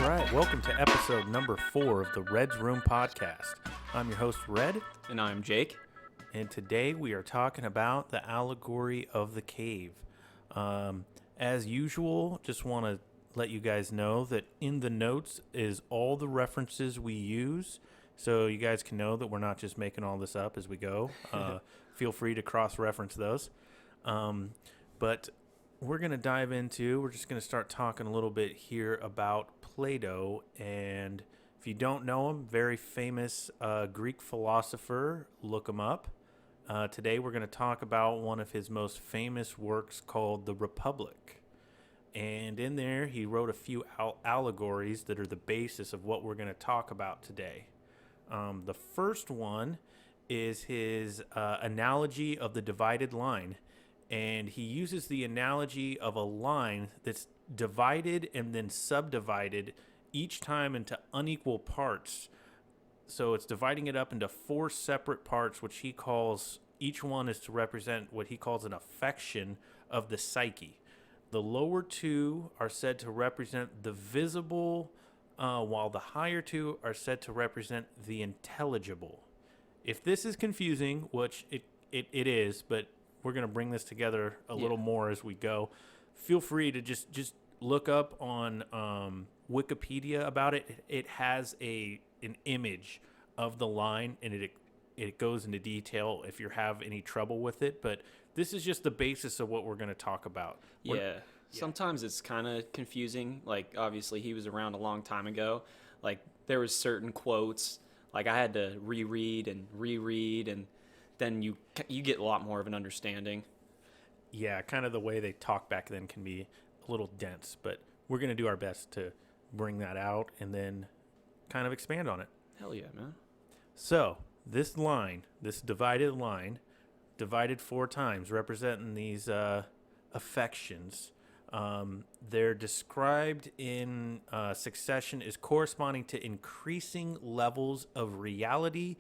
right, welcome to episode number 4 of the Red's Room podcast. I'm your host, Red, And I'm Jake. and today we are talking about the Allegory of the Cave. As usual, just want to let you guys know that in the notes is all the references we use, so you guys can know that we're not just making all this up as we go. Feel free to cross-reference those. But we're going to dive into, we're just going to start talking a little bit here about Plato. And if you don't know him, very famous Greek philosopher, look him up. Today we're going to talk about one of his most famous works called The Republic. And in there, he wrote a few allegories that are the basis of what we're going to talk about today. The first one is his analogy of the divided line. And he uses the analogy of a line that's divided and then subdivided each time into unequal parts. So it's dividing it up into 4 separate parts, which he calls, each one is to represent what he calls an affection of the psyche. The lower 2 are said to represent the visible, while the higher 2 are said to represent the intelligible. If this is confusing, which it is, but we're going to bring this together a little more as we go. Feel free to just look up on Wikipedia about it. It has an image of the line, and it goes into detail if you have any trouble with it. But this is just the basis of what we're going to talk about. Sometimes it's kind of confusing. Like, obviously, he was around a long time ago. Like, there was certain quotes. Like, I had to reread, and then you get a lot more of an understanding. Yeah, kind of the way they talk back then can be a little dense, but we're going to do our best to bring that out and then kind of expand on it. Hell yeah, man. So, this line, this divided line, divided 4 times, representing these affections, they're described in succession as corresponding to increasing levels of reality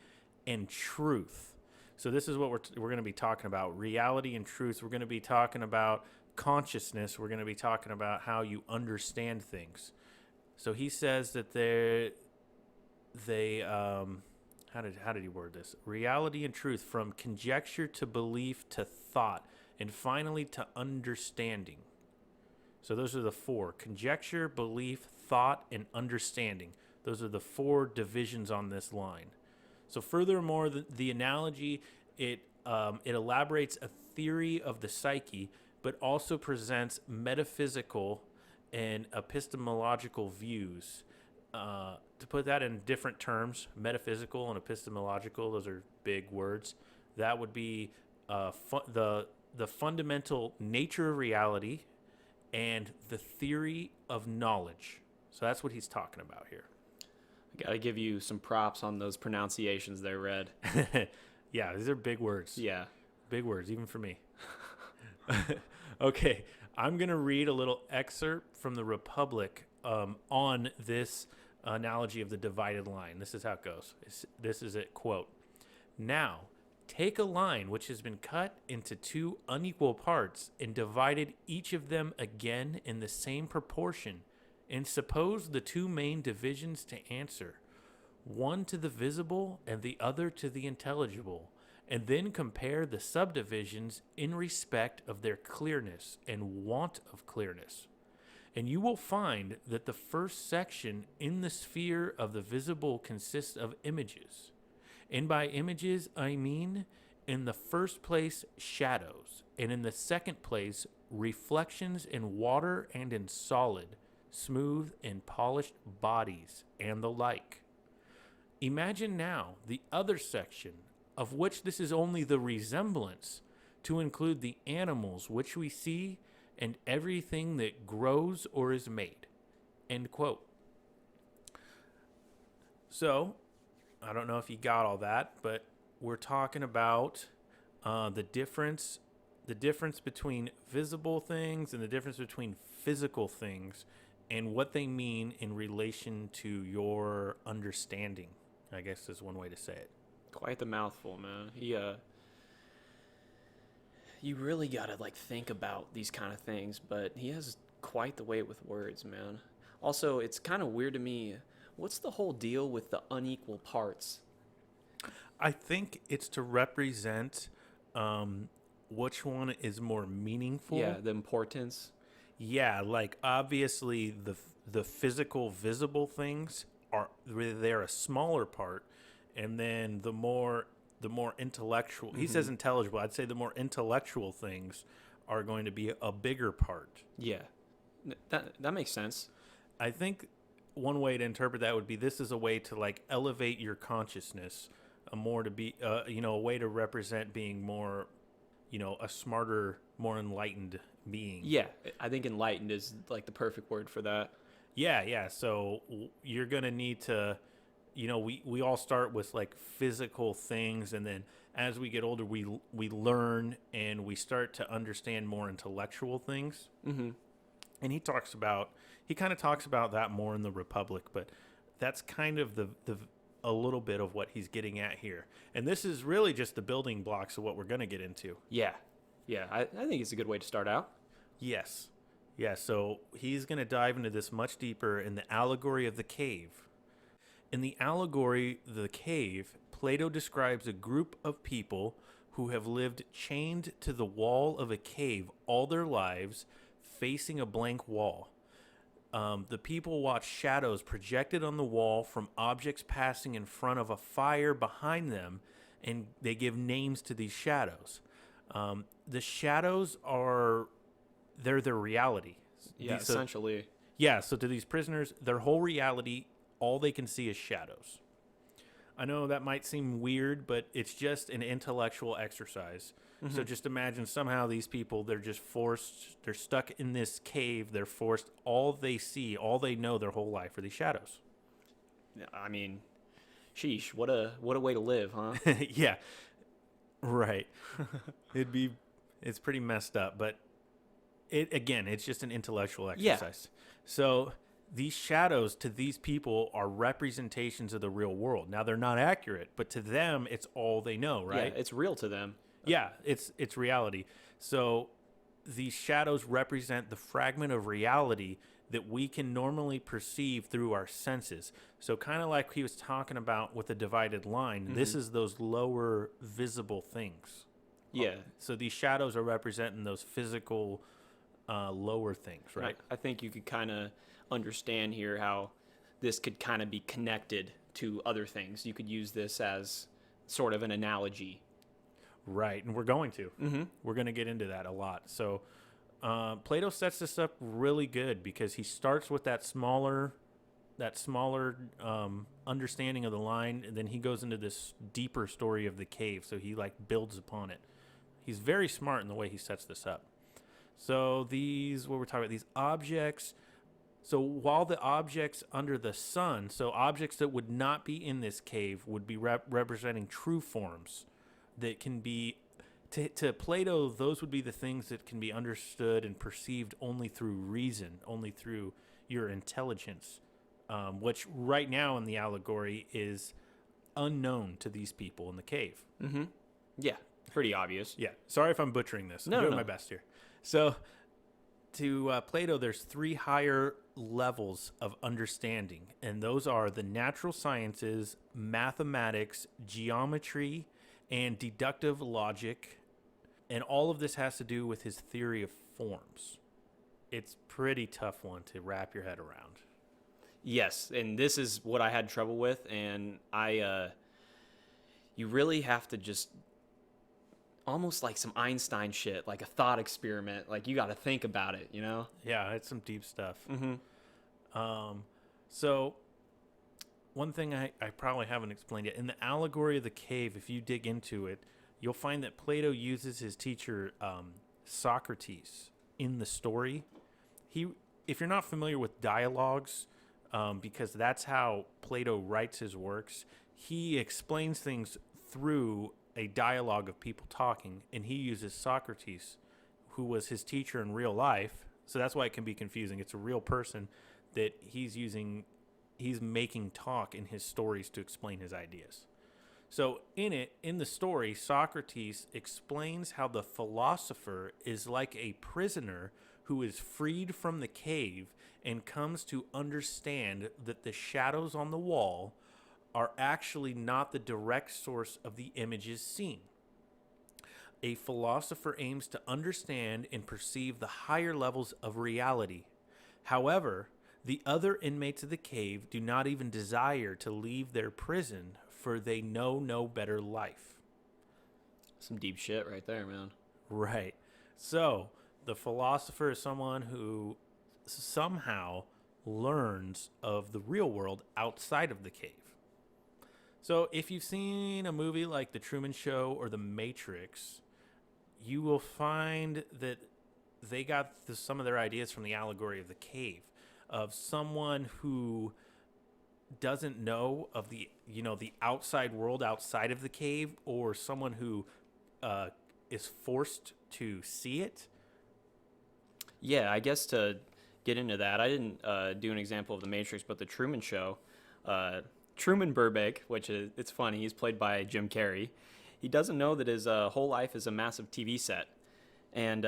and truth. So this is what we're going to be talking about, reality and truth. We're going to be talking about consciousness. We're going to be talking about how you understand things. So he says that how did he word this? Reality and truth, from conjecture to belief to thought, and finally to understanding. So those are the 4: conjecture, belief, thought, and understanding. Those are the 4 divisions on this line. So furthermore, the analogy, it elaborates a theory of the psyche, but also presents metaphysical and epistemological views. To put that in different terms, metaphysical and epistemological, those are big words. That would be the fundamental nature of reality and the theory of knowledge. So that's what he's talking about here. I gotta give you some props on those pronunciations there, Red. Yeah, these are big words. Yeah. Big words, even for me. Okay, I'm going to read a little excerpt from the Republic on this analogy of the divided line. This is how it goes. This is it, quote, "Now, take a line which has been cut into 2 unequal parts and divided each of them again in the same proportion, and suppose the 2 main divisions to answer, one to the visible and the other to the intelligible, and then compare the subdivisions in respect of their clearness and want of clearness. And you will find that the first section in the sphere of the visible consists of images. And by images, I mean, in the first place, shadows, and in the second place, reflections in water and in solid, smooth and polished bodies, and the like. Imagine now the other section, of which this is only the resemblance, to include the animals which we see and everything that grows or is made." End quote. So, I don't know if you got all that, but we're talking about the difference between visible things and the difference between physical things and what they mean in relation to your understanding, I guess is one way to say it. Quite the mouthful, man. You really gotta think about these kind of things, but he has quite the way with words, man. Also, it's kind of weird to me. What's the whole deal with the unequal parts? I think it's to represent um, which one is more Yeah, meaningful. the importance. Yeah, like obviously the physical visible things are they're a smaller part, and then the more intellectual. He Hmm. says intelligible. I'd say the more intellectual things are going to be a bigger part. Yeah, that makes sense. I think one way to interpret that would be this is a way to like elevate your consciousness, a more to be a way to represent being more, a smarter, more enlightened being. Yeah, I think enlightened is like the perfect word for that. Yeah, yeah. So you're gonna need to, we all start with like physical things, and then as we get older, we learn and we start to understand more intellectual things. Hmm. And he kind of talks about that more in the Republic, but that's kind of the a little bit of what he's getting at here. And this is really just the building blocks of what we're gonna get into. Yeah, yeah. I think it's a good way to start out. Yes. Yeah, so he's going to dive into this much deeper in the allegory of the cave. In the allegory, the cave, Plato describes a group of people who have lived chained to the wall of a cave all their lives, facing a blank wall. The people watch shadows projected on the wall from objects passing in front of a fire behind them, and they give names to these shadows. The shadows they're their reality. Yeah, So essentially. yeah, so to these prisoners, their whole reality, all they can see is shadows. I know that might seem weird, but it's just an intellectual exercise. So just imagine somehow these people, they're just forced, they're stuck in this cave, they're forced, all they see, all they know their whole life are these shadows. I mean, sheesh, what a way to live, huh? Yeah, right. It's pretty messed up, but it's just an intellectual Yeah, exercise. So these shadows to these people are representations of the real world. Now they're not accurate, but to them it's all they know, yeah, right? it's real to them. Yeah, it's reality. So these shadows represent the fragment of reality that we can normally perceive through our senses. So kind of like he was talking about with the divided line, this is those lower visible things. Yeah, So these shadows are representing those physical lower things, right? I think you could kind of understand here how this could kind of be connected to other things. You could use this as sort of an analogy. Right, and we're going to. We're going to get into that a lot. So Plato sets this up really good because he starts with that smaller understanding of the line, and then he goes into this deeper story of the cave. So he like builds upon it. He's very smart in the way he sets this up. So what we're talking about, these objects. So while the objects under the sun, so objects that would not be in this cave, would be representing true forms that can be, to Plato, those would be the things that can be understood and perceived only through reason, only through your intelligence, which right now in the allegory is unknown to these people in the cave. Yeah, pretty obvious. Yeah. Sorry if I'm butchering this. I'm No, no, doing no. my best here. So to Plato, there's three higher levels of understanding, and those are the natural sciences, mathematics, geometry, and deductive logic. And all of this has to do with his theory of forms. It's pretty tough one to wrap your head around. Yes, and this is what I had trouble with, and you really have to just almost like some Einstein shit, like a thought experiment. Like you got to think about it, you know? Yeah, it's some deep stuff. So one thing I probably haven't explained yet, in the allegory of the cave, if you dig into it, you'll find that Plato uses his teacher Socrates in the story. If you're not familiar with dialogues, because that's how Plato writes his works, he explains things through a dialogue of people talking, and he uses Socrates, who was his teacher in real life. So that's why it can be confusing. It's a real person that he's making talk in his stories to explain his ideas. So in the story, Socrates explains how the philosopher is like a prisoner who is freed from the cave and comes to understand that the shadows on the wall are actually not the direct source of the images seen. A philosopher aims to understand and perceive the higher levels of reality. However, the other inmates of the cave do not even desire to leave their prison, for they know no better life. Some deep shit right there, man. Right. So, the philosopher is someone who somehow learns of the real world outside of the cave. So, if you've seen a movie like The Truman Show or The Matrix, you will find that they got some of their ideas from the allegory of the cave, of someone who doesn't know of the outside world outside of the cave, or someone who is forced to see it. Yeah, I guess to get into that, I didn't do an example of The Matrix, but The Truman Show. Truman Burbank, which is, it's funny, he's played by Jim Carrey. He doesn't know that his whole life is a massive TV set. And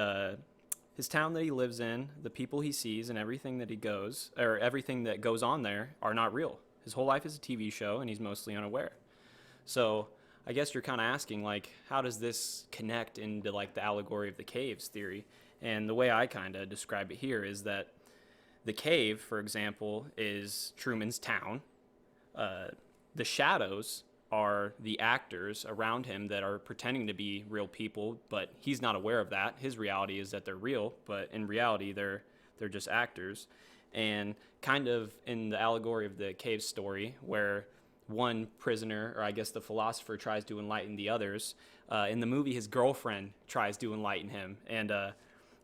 his town that he lives in, the people he sees, and everything that everything that goes on there are not real. His whole life is a TV show, and he's mostly unaware. So I guess you're kind of asking, like, how does this connect into, like, the allegory of the caves theory? And the way I kind of describe it here is that the cave, for example, is Truman's town. The shadows are the actors around him that are pretending to be real people, but he's not aware of that. His reality is that they're real, but in reality, they're just actors. And kind of in the allegory of the cave story, where one prisoner, or I guess the philosopher, tries to enlighten the others, in the movie, his girlfriend tries to enlighten him. And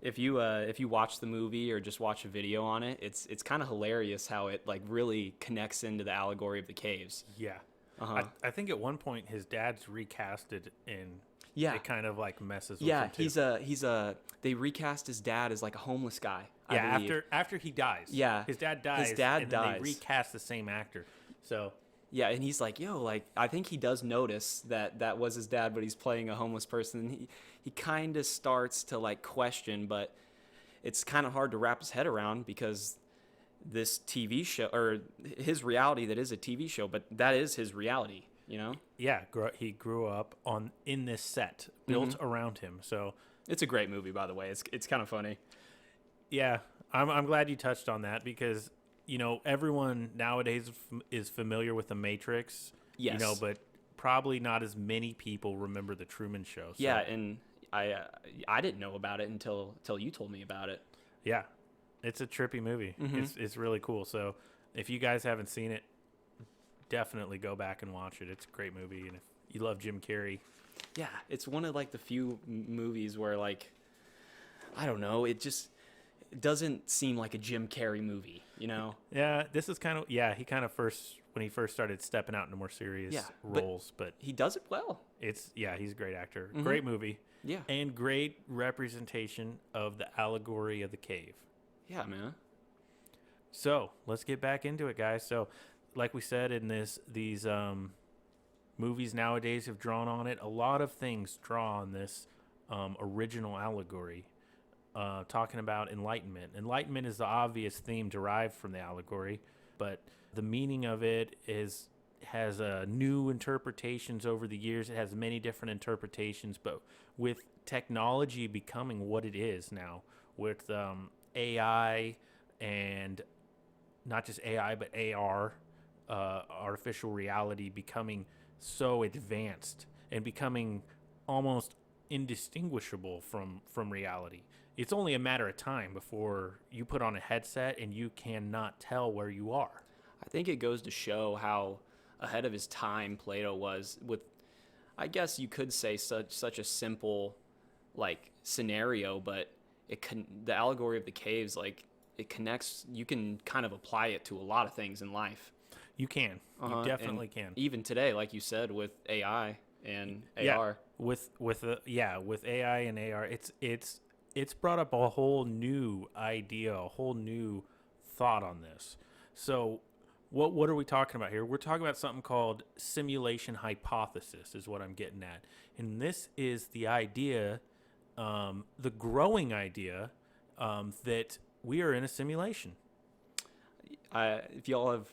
if you watch the movie or just watch a video on it, it's kind of hilarious how it, like, really connects into the allegory of the caves. Yeah. Uh-huh. I think at one point his dad's recasted, and Yeah. it kind of like messes with Yeah, him too. he's they recast his dad as like a homeless guy. I Yeah, believe. after he dies. Yeah. His dad dies. His dad and then dies. they recast the same actor. So Yeah, and he's like, yo, like, I think he does notice that was his dad, but he's playing a homeless person. He kind of starts to, like, question, but it's kind of hard to wrap his head around, because this TV show, or his reality that is a TV show, but that is his reality, you know? yeah, he grew up in this set built around him. So It's a great movie, by the way. It's kind of funny. yeah, I'm glad you touched on that, because everyone nowadays is familiar with the Matrix. Yes. But probably not as many people remember the Truman Show. So, Yeah, and I didn't know about it until you told me about it. yeah, it's a trippy movie. It's really cool. So if you guys haven't seen it, definitely go back and watch it. It's a great movie, and if you love Jim Carrey, Yeah, it's one of, like, the few movies where, like, I don't know, it doesn't seem like a Jim Carrey movie, you know? yeah, this is kind of he kind of when he first started stepping out into more serious roles, but He does it well. he's a great actor. Great movie. Yeah. And great representation of the allegory of the cave. Yeah, man. So let's get back into it, guys. So, like we said, in these movies nowadays have drawn on it. A lot of things draw on this original allegory, talking about enlightenment. Enlightenment is the obvious theme derived from the allegory, but the meaning of it has new interpretations over the years. It has many different interpretations, but with technology becoming what it is now, with AI, and not just AI, but AR, artificial reality, becoming so advanced and becoming almost indistinguishable from reality. It's only a matter of time before you put on a headset and you cannot tell where you are. I think it goes to show how ahead of his time Plato was with, I guess you could say, such a simple, like, scenario, but the allegory of the caves, like, it connects. You can kind of apply it to a lot of things in life. You can. You definitely can. Even today, like you said, with AI and Yeah, AR. with AI and AR, it's brought up a whole new idea, a whole new thought on this. So what are we talking about here? We're talking about something called simulation hypothesis, is what I'm getting at. And this is the idea, the growing idea, that we are in a simulation. If y'all have,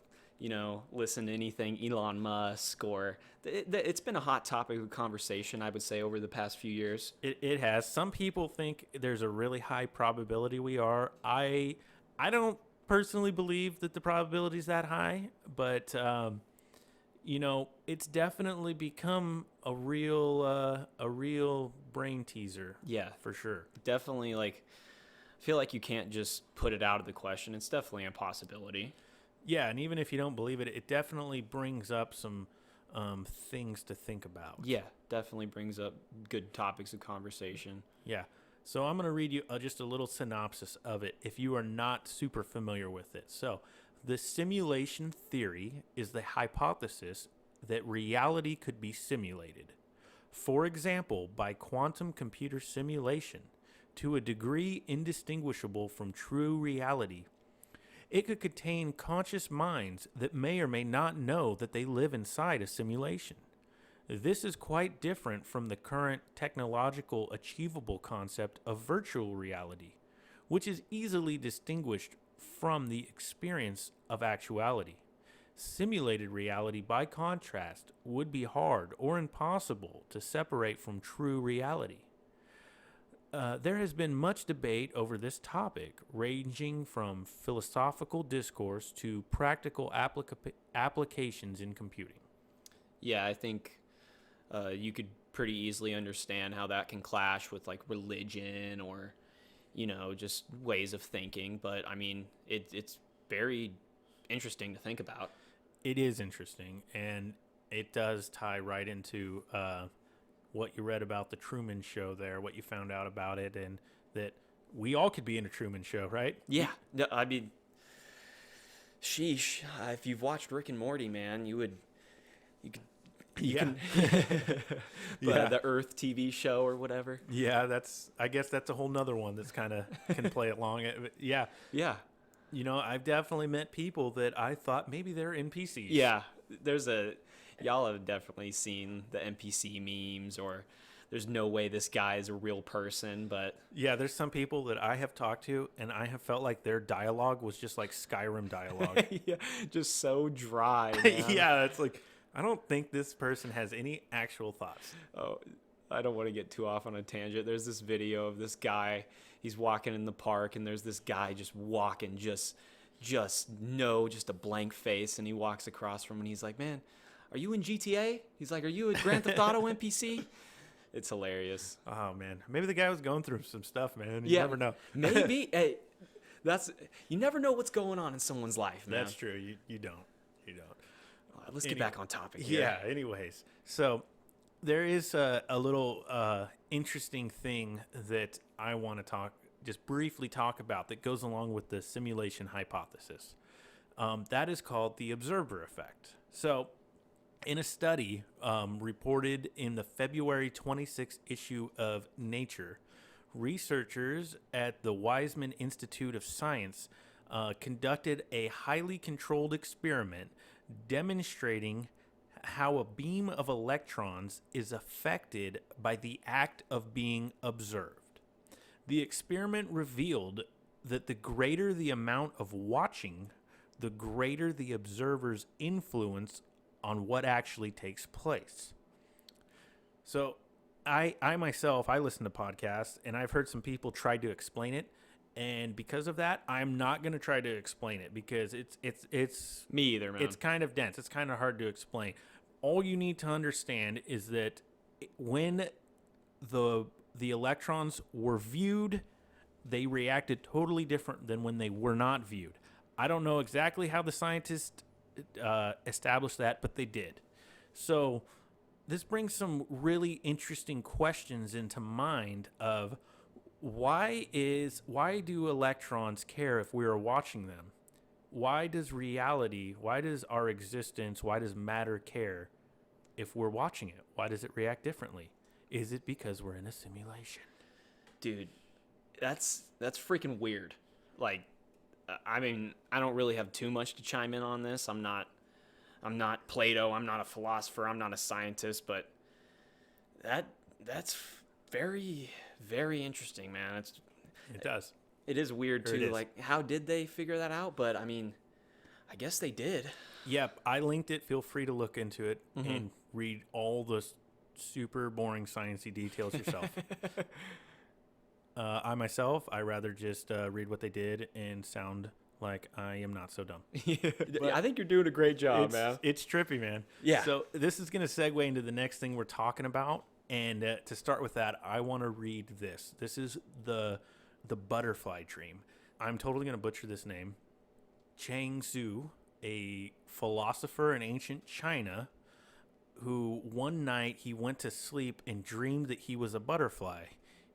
listened to anything Elon Musk or it's been a hot topic of conversation, I would say, over the past few years. It has. Some people think there's a really high probability we are. I don't personally believe that the probability is that high, but it's definitely become a real brain teaser. Yeah, for sure. definitely. Like, I feel like you can't just put it out of the question. It's definitely a possibility. Yeah, and even if you don't believe it, it definitely brings up some things to think about. Yeah, definitely brings up good topics of conversation. Yeah. So I'm going to read you just a little synopsis of it if you are not super familiar with it. So, the simulation theory is the hypothesis that reality could be simulated. For example, by quantum computer simulation, to a degree indistinguishable from true reality. It could contain conscious minds that may or may not know that they live inside a simulation. This is quite different from the current technological achievable concept of virtual reality, which is easily distinguished from the experience of actuality. Simulated reality, by contrast, would be hard or impossible to separate from true reality. There has been much debate over this topic, ranging from philosophical discourse to practical applications in computing. Yeah, I think you could pretty easily understand how that can clash with like religion or, just ways of thinking. But I mean, it's very interesting to think about. It is interesting, and it does tie right into what you read about the Truman Show there, what you found out about it, and that we all could be in a Truman Show, right? Yeah, no, I mean, sheesh. If you've watched Rick and Morty, man, you could, Yeah. The Earth TV show or whatever. Yeah, I guess that's a whole nother one that's kind of can play along it. Yeah. Yeah. I've definitely met people that I thought maybe they're NPCs. Yeah, y'all have definitely seen the NPC memes, or there's no way this guy is a real person, but yeah, there's some people that I have talked to, and I have felt like their dialogue was just like Skyrim dialogue. yeah, just so dry. Man. Yeah, it's like, I don't think this person has any actual thoughts. Oh, I don't want to get too off on a tangent. There's this video of this guy. He's walking in the park, and there's this guy just walking, just a blank face, and he walks across from him, and he's like, "Man, are you in GTA?" He's like, "Are you a Grand Theft Auto NPC?" It's hilarious. Oh man, maybe the guy was going through some stuff, man. You never know. Maybe. Hey, you never know what's going on in someone's life, man. That's true. You don't. Let's get back on topic here. Yeah. Anyways, so there is a little interesting thing that I want to just briefly talk about that goes along with the simulation hypothesis. That is called the observer effect. So, in a study reported in the February 26th issue of Nature, researchers at the Weizmann Institute of Science conducted a highly controlled experiment demonstrating how a beam of electrons is affected by the act of being observed. The experiment revealed that the greater the amount of watching, the greater the observer's influence on what actually takes place. So I myself, I listen to podcasts, and I've heard some people try to explain it. And because of that, I'm not going to try to explain it because it's me either, man. It's kind of dense. It's kind of hard to explain. All you need to understand is that when the electrons were viewed, they reacted totally different than when they were not viewed. I don't know exactly how the scientists established that, but they did. So this brings some really interesting questions into mind of why do electrons care if we are watching them? Why does our existence, why does matter care if we're watching it? Why does it react differently? Is it because we're in a simulation? Dude, that's freaking weird. Like, I mean, I don't really have too much to chime in on this. I'm not Plato. I'm not a philosopher. I'm not a scientist. But that's very, very interesting, man. It does. It is weird Here it too. is. Like, how did they figure that out? But I mean, I guess they did. Yep, I linked it. Feel free to look into it Mm-hmm. and read all the super boring sciencey details yourself. I myself, I rather just read what they did and sound like I am not so dumb. I think you're doing a great job, man. It's trippy, man. Yeah. So this is going to segue into the next thing we're talking about, and to start with that, I want to read this. This is the butterfly dream. I'm totally going to butcher this name. Chang Tzu, a philosopher in ancient China, who one night he went to sleep and dreamed that he was a butterfly.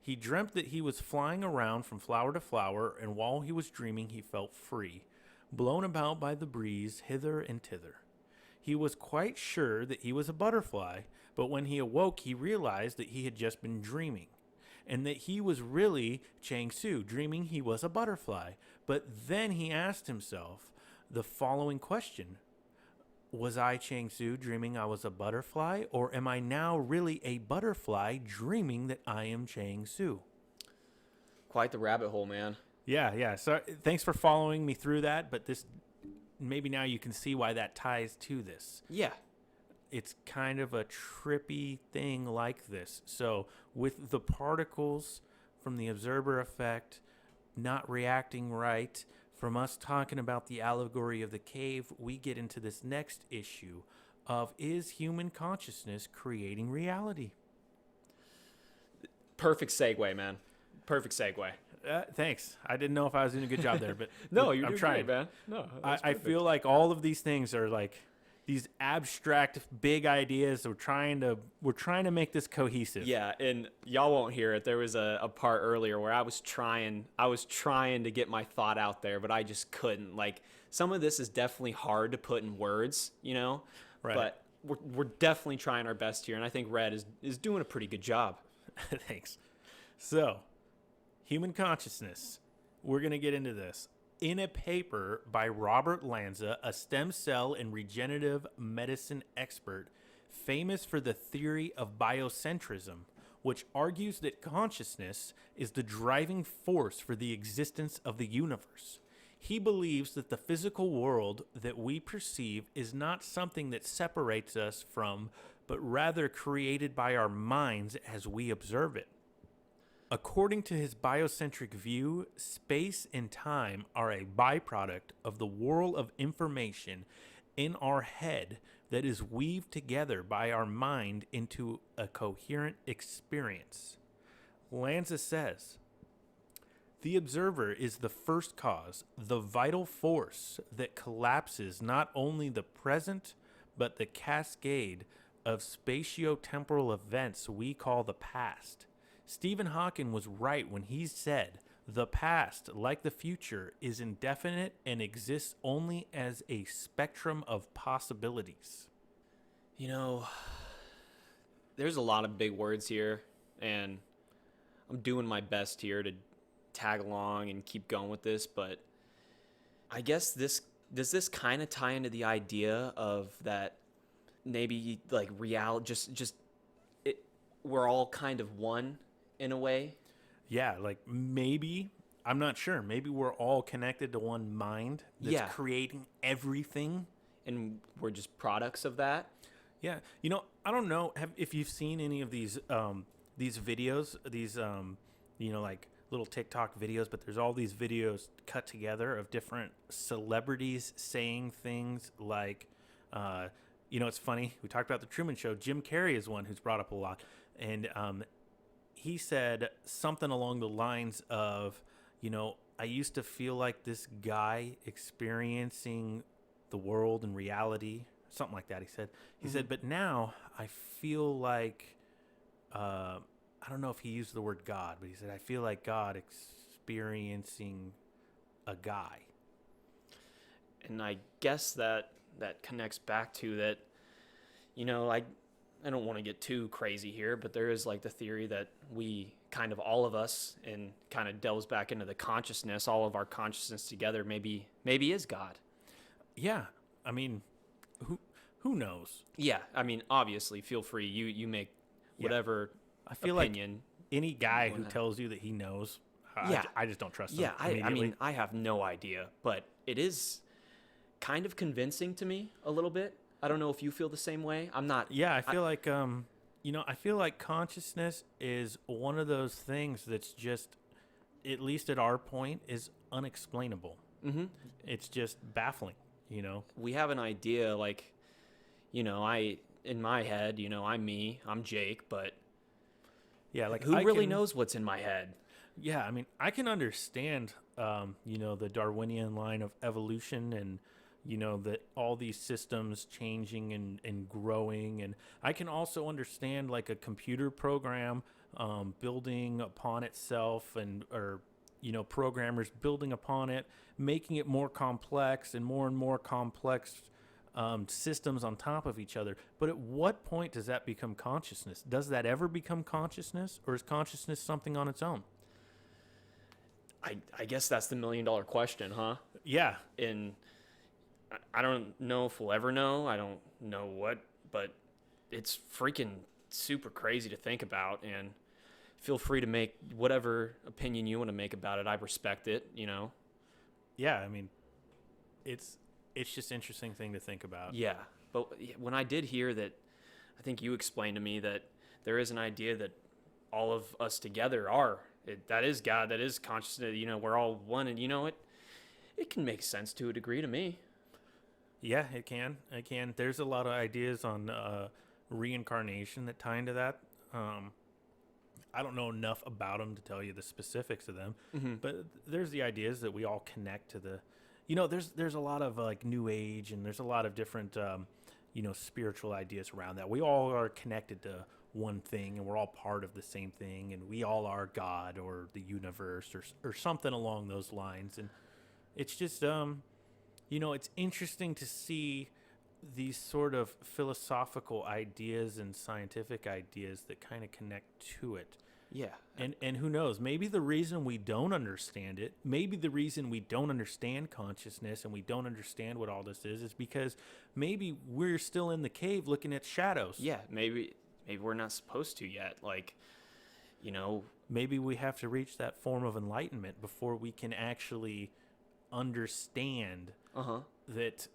He dreamt that he was flying around from flower to flower, and while he was dreaming, he felt free, blown about by the breeze hither and thither. He was quite sure that he was a butterfly, but when he awoke, he realized that he had just been dreaming, and that he was really Chang Tzu, dreaming he was a butterfly. But then he asked himself the following question: was I Chang Tzu dreaming I was a butterfly, or am I now really a butterfly dreaming that I am Chang Tzu? Quite the rabbit hole, man. Yeah. So thanks for following me through that, but this maybe now you can see why that ties to this. Yeah. It's kind of a trippy thing like this. So with the particles from the observer effect not reacting right, from us talking about the allegory of the cave, we get into this next issue of, is human consciousness creating reality? Perfect segue, man. Perfect segue. Thanks. I didn't know if I was doing a good job there, but No, you're I'm doing trying. great, man. No, I feel like all of these things are like these abstract big ideas. We're trying to make this cohesive. Yeah, and y'all won't hear it. There was a part earlier where I was trying to get my thought out there, but I just couldn't. Like, some of this is definitely hard to put in words, you know? Right. But we're definitely trying our best here, and I think Red is doing a pretty good job. Thanks. So, human consciousness. We're going to get into this. In a paper by Robert Lanza, a stem cell and regenerative medicine expert famous for the theory of biocentrism, which argues that consciousness is the driving force for the existence of the universe. He believes that the physical world that we perceive is not something that separates us from, but rather created by our minds as we observe it. According to his biocentric view, space and time are a byproduct of the whirl of information in our head that is weaved together by our mind into a coherent experience. Lanza says, the observer is the first cause, the vital force that collapses not only the present, but the cascade of spatio-temporal events we call the past. Stephen Hawking was right when he said, the past, like the future, is indefinite and exists only as a spectrum of possibilities. You know, there's a lot of big words here, and I'm doing my best here to tag along and keep going with this, but I guess does this kind of tie into the idea of that maybe like we're all kind of one in a way? Yeah, like maybe, I'm not sure, maybe we're all connected to one mind that's creating everything. And we're just products of that? Yeah. You know, I don't know if you've seen any of these videos, these, like little TikTok videos, but there's all these videos cut together of different celebrities saying things like, it's funny. We talked about the Truman Show. Jim Carrey is one who's brought up a lot. And he said something along the lines of, I used to feel like this guy experiencing the world and reality, something like that. He said, but now I feel like, I don't know if he used the word God, but he said, I feel like God experiencing a guy. And I guess that connects back to that, I don't want to get too crazy here, but there is like the theory that we kind of, all of us, and kind of delves back into the consciousness, all of our consciousness together maybe is God. Yeah. I mean, who knows? Yeah. I mean, obviously, feel free. You make whatever I feel opinion. like any guy who tells you that he knows, Yeah. I just don't trust them Yeah, I immediately. mean, I have no idea, but it is kind of convincing to me a little bit. I don't know if you feel the same way. I'm not. Yeah, I feel like I feel like consciousness is one of those things that's just, at least at our point, is unexplainable. Hmm. It's just baffling, you know. We have an idea, like, I in my head, I'm me, I'm Jake, but Yeah, like who I really can, knows what's in my head? yeah, I mean, I can understand, the Darwinian line of evolution and, that all these systems changing and growing. And I can also understand like a computer program building upon itself or, programmers building upon it, making it more complex and more complex systems on top of each other. But at what point does that become consciousness? Does that ever become consciousness, or is consciousness something on its own? I guess that's the $1,000,000 question, huh? Yeah, And I don't know if we'll ever know. I don't know what, but it's freaking super crazy to think about. And feel free to make whatever opinion you want to make about it. I respect it. yeah. I mean, it's just interesting thing to think about. Yeah. But when I did hear that, I think you explained to me that there is an idea that all of us together that is God, that is consciousness. We're all one, and it can make sense to a degree to me. Yeah, it can. It can. There's a lot of ideas on reincarnation that tie into that. I don't know enough about them to tell you the specifics of them, Mm-hmm. but there's the ideas that we all connect to the. There's a lot of like New Age, and there's a lot of different spiritual ideas around that. We all are connected to one thing, and we're all part of the same thing, and we all are God or the universe or something along those lines. And it's just it's interesting to see these sort of philosophical ideas and scientific ideas that kind of connect to it. Yeah. And who knows, maybe the reason we don't understand it, maybe the reason we don't understand consciousness and we don't understand what all this is because maybe we're still in the cave looking at shadows. Yeah. Maybe we're not supposed to yet. Like, Maybe we have to reach that form of enlightenment before we can actually understand that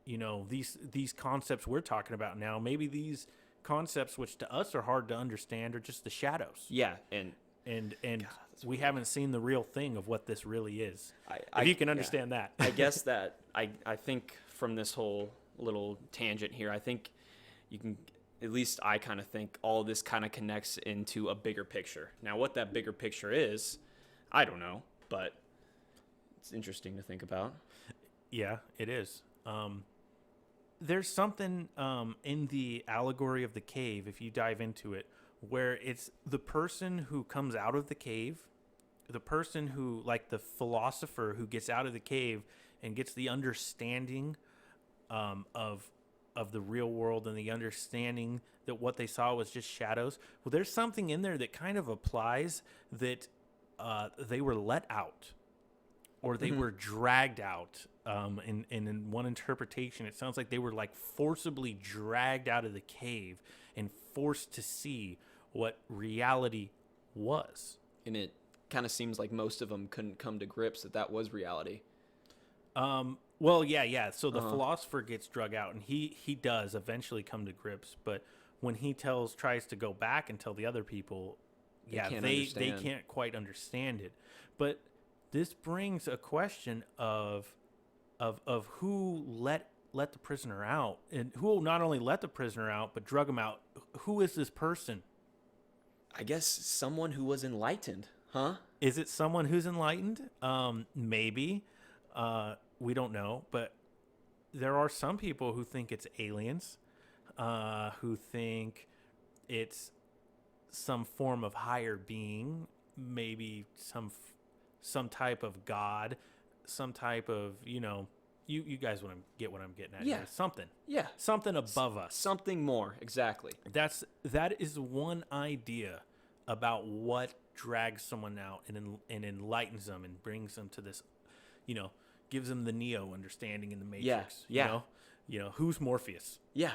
these concepts we're talking about now, maybe these concepts which to us are hard to understand are just the shadows. Yeah. And And God, we haven't seen the real thing of what this really is. if you can understand that. I guess that I think from this whole little tangent here, I think you can, at least I kind of think all of this kind of connects into a bigger picture. Now, what that bigger picture is, I don't know, but it's interesting to think about. Yeah, it is. There's something in the allegory of the cave, if you dive into it, where it's the person who comes out of the cave, the person who, like the philosopher who gets out of the cave and gets the understanding of the real world and the understanding that what they saw was just shadows. Well, there's something in there that kind of applies that they were let out or they were dragged out. In one interpretation, it sounds like they were like forcibly dragged out of the cave and forced to see what reality was. And it kind of seems like most of them couldn't come to grips that was reality. Well, yeah. So the philosopher gets drug out, and he does eventually come to grips. But when he tries to go back and tell the other people, they can't quite understand it. But this brings a question of who let the prisoner out, and who will not only let the prisoner out but drug him out. Who is this person? I guess someone who was enlightened, huh? Is it someone who's enlightened? Maybe. We don't know, but there are some people who think it's aliens, who think it's some form of higher being, maybe some type of God, some type of, you guys want to get what I'm getting at. Yeah. Here. Something. Yeah. Something above us. Something more, exactly. That is one idea about what drags someone out and enlightens them and brings them to this, gives them the Neo understanding in the Matrix. Yeah. Who's Morpheus? Yeah.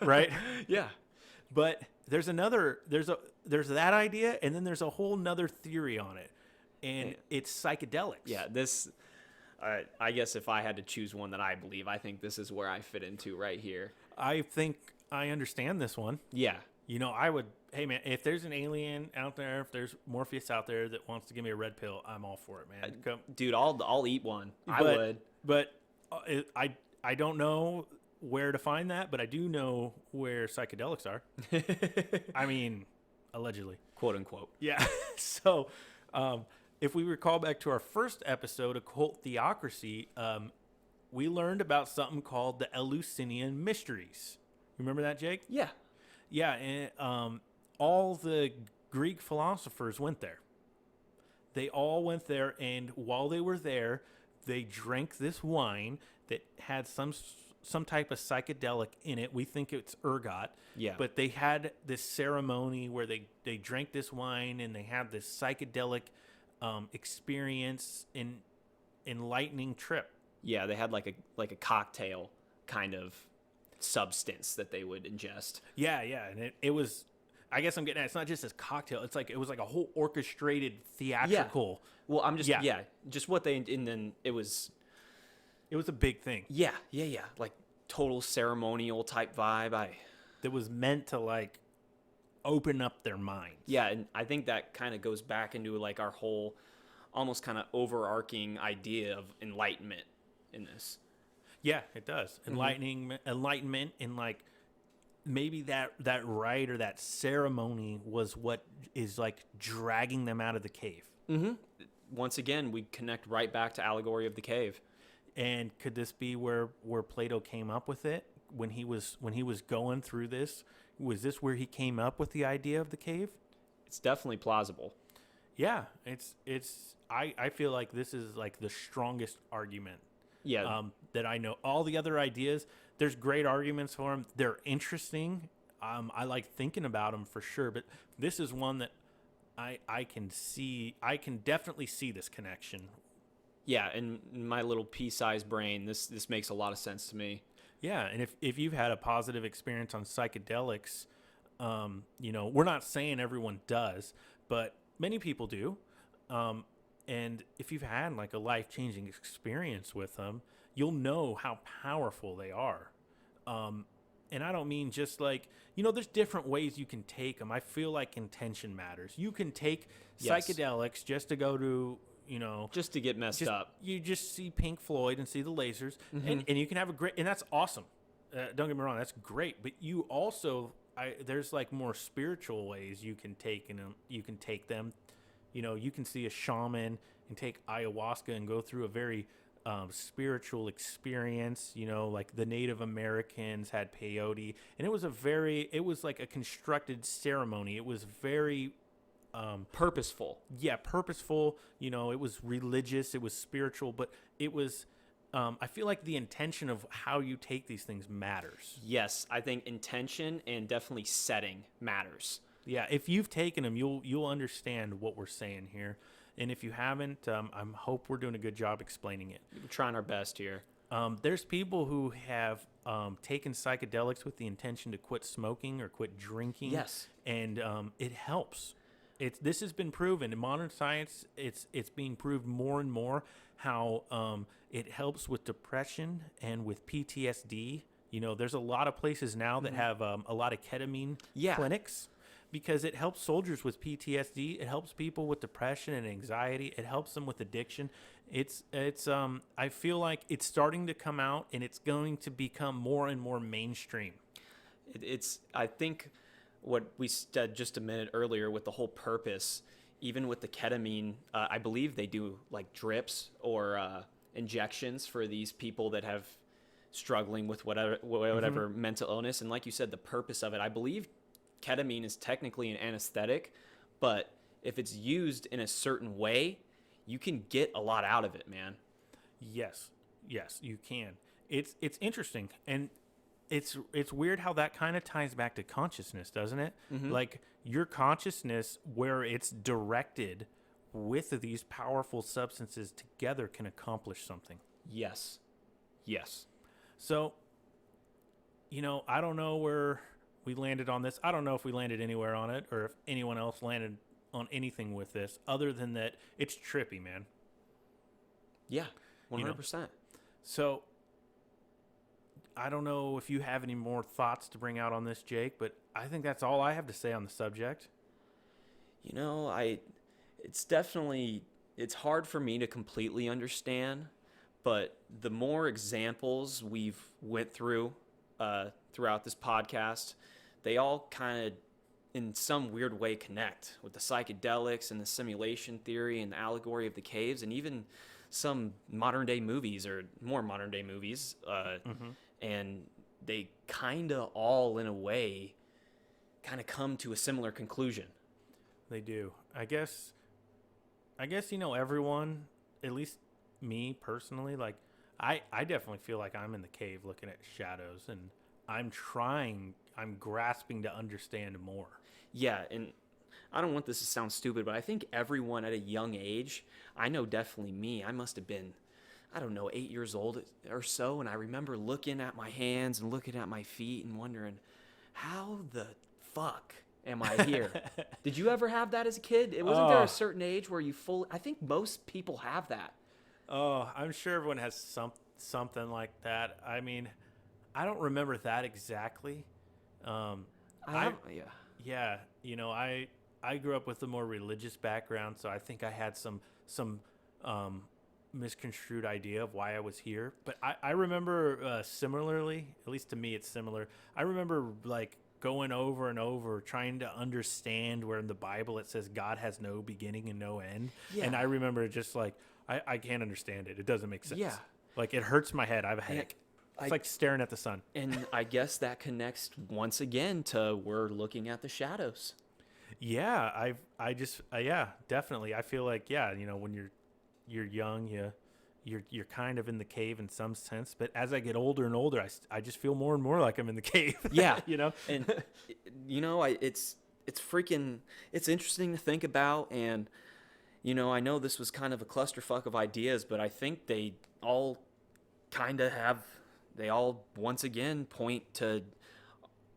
Right? Yeah. But there's there's that idea, and then there's a whole nother theory on it, and it's psychedelics. Yeah, this. I guess if I had to choose one that I believe, I think this is where I fit into right here. I think I understand this one. Yeah. I would. Hey man, if there's an alien out there, if there's Morpheus out there that wants to give me a red pill, I'm all for it, man. Come. Dude, I'll eat one. I would. But I don't know where to find that, but I do know where psychedelics are. I mean, allegedly, quote unquote. Yeah. So, if we recall back to our first episode, Occult Theocracy, we learned about something called the Eleusinian Mysteries. Remember that, Jake? Yeah. Yeah, and all the Greek philosophers went there. They all went there, and while they were there, they drank this wine that had some type of psychedelic in it. We think it's ergot. Yeah. But they had this ceremony where they drank this wine, and they had this psychedelic experience, enlightening trip. Yeah, they had like a cocktail kind of substance that they would ingest. Yeah, and it was. I guess I'm getting at it's not just this cocktail. It's like it was like a whole orchestrated theatrical. Yeah. Well, I'm just just what they and then it was a big thing. Yeah, like total ceremonial type vibe. That was meant to like open up their minds. Yeah, and I think that kind of goes back into like our whole almost kind of overarching idea of enlightenment in this. Yeah, it does. Enlightenment, and like maybe that rite or that ceremony was what is like dragging them out of the cave. Mm-hmm. Once again, we connect right back to Allegory of the Cave. And could this be where Plato came up with it when he was going through this? Was this where he came up with the idea of the cave? It's definitely plausible. Yeah, I feel like this is like the strongest argument. Yeah. That I know. All the other ideas, there's great arguments for them. They're interesting. I like thinking about them for sure, but this is one that I can see. I can definitely see this connection. Yeah, in my little pea-sized brain, this makes a lot of sense to me. Yeah, and if you've had a positive experience on psychedelics, we're not saying everyone does, but many people do. And if you've had like a life-changing experience with them, you'll know how powerful they are. And I don't mean just like, there's different ways you can take them. I feel like intention matters. You can take psychedelics just to go to, just to get messed up. You just see Pink Floyd and see the lasers, and you can have a great, and that's awesome. Don't get me wrong, that's great. But you also, there's like more spiritual ways you can take them. You can see a shaman and take ayahuasca and go through a very spiritual experience. Like the Native Americans had peyote, and it was like a constructed ceremony. It was very purposeful. Yeah, purposeful. It was religious, it was spiritual, but it was I feel like the intention of how you take these things matters. Yes, I think intention and definitely setting matters. Yeah, if you've taken them, you'll understand what we're saying here. And if you haven't, I hope we're doing a good job explaining it. We're trying our best here. There's people who have taken psychedelics with the intention to quit smoking or quit drinking. Yes. And it helps. This has been proven in modern science. It's being proved more and more how it helps with depression and with PTSD. There's a lot of places now that have a lot of ketamine clinics because it helps soldiers with PTSD. It helps people with depression and anxiety. It helps them with addiction. It's I feel like it's starting to come out, and it's going to become more and more mainstream. I think what we said just a minute earlier with the whole purpose, even with the ketamine, I believe they do like drips or injections for these people that have struggling with whatever mental illness. And like you said, the purpose of it, I believe ketamine is technically an anesthetic, but if it's used in a certain way, you can get a lot out of it, man. Yes, you can. It's interesting, and it's weird how that kind of ties back to consciousness, doesn't it? Mm-hmm. Like your consciousness, where it's directed with these powerful substances together, can accomplish something. Yes. So, I don't know where we landed on this. I don't know if we landed anywhere on it or if anyone else landed on anything with this other than that it's trippy, man. Yeah, 100%. You know? So I don't know if you have any more thoughts to bring out on this, Jake, but I think that's all I have to say on the subject. You know, it's definitely, it's hard for me to completely understand, but the more examples we've went through throughout this podcast, they all kind of in some weird way connect with the psychedelics and the simulation theory and the allegory of the caves, and even some modern day movies or more modern day movies. And they kind of all, in a way, kind of come to a similar conclusion. They do. I guess, everyone, at least me personally, like, I definitely feel like I'm in the cave looking at shadows, and I'm grasping to understand more. Yeah, and I don't want this to sound stupid, but I think everyone at a young age, I know definitely me, I must have been, I don't know, 8 years old or so, and I remember looking at my hands and looking at my feet and wondering, how the fuck am I here? Did you ever have that as a kid? Wasn't there a certain age where I think most people have that. Oh, I'm sure everyone has something like that. I mean, I don't remember that exactly. Yeah, I grew up with a more religious background, so I think I had some misconstrued idea of why I was here. But I remember similarly, at least to me, it's similar. I remember like going over and over trying to understand where in the Bible it says God has no beginning and no end. Yeah. And I remember just like I can't understand it. It doesn't make sense. Yeah. Like it hurts my head. I have a headache. It's like staring at the sun. And I guess that connects once again to we're looking at the shadows. Yeah, yeah, definitely. I feel like, yeah, when you're young, you're kind of in the cave in some sense, but as I get older and older, I just feel more and more like I'm in the cave. Yeah. And it's interesting to think about, and I know this was kind of a clusterfuck of ideas, but I think they all once again point to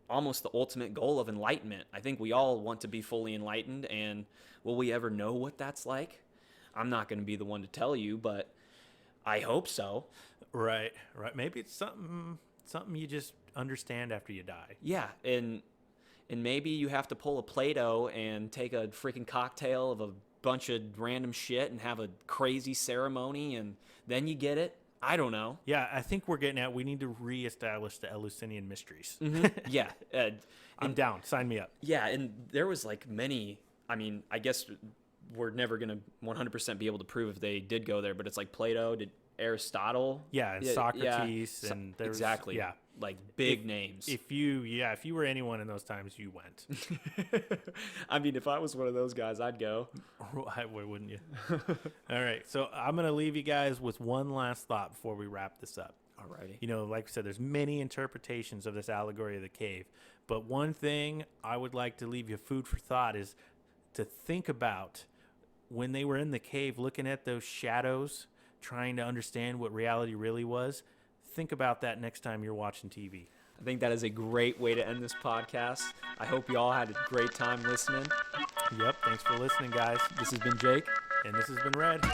almost the ultimate goal of enlightenment. I think we all want to be fully enlightened, and will we ever know what that's like? I'm not going to be the one to tell you, but I hope so. Right. Maybe it's something you just understand after you die. Yeah, and maybe you have to pull a Plato and take a freaking cocktail of a bunch of random shit and have a crazy ceremony, and then you get it. I don't know. Yeah, I think we're getting at we need to reestablish the Eleusinian mysteries. Mm-hmm. Yeah. I'm down. Sign me up. Yeah, and there was like many, I mean, I guess we're never going to 100% be able to prove if they did go there, but it's like Plato, did Aristotle. Yeah, and Socrates. And there exactly. Yeah. Like big names. If you were anyone in those times, you went. I mean, if I was one of those guys, I'd go. Why wouldn't you? All right. So I'm going to leave you guys with one last thought before we wrap this up. Alrighty. Like I said, there's many interpretations of this allegory of the cave. But one thing I would like to leave you food for thought is to think about when they were in the cave looking at those shadows, trying to understand what reality really was. Think about that next time you're watching TV. I think that is a great way to end this podcast. I hope you all had a great time listening. Yep. Thanks for listening, guys. This has been Jake. And this has been Red.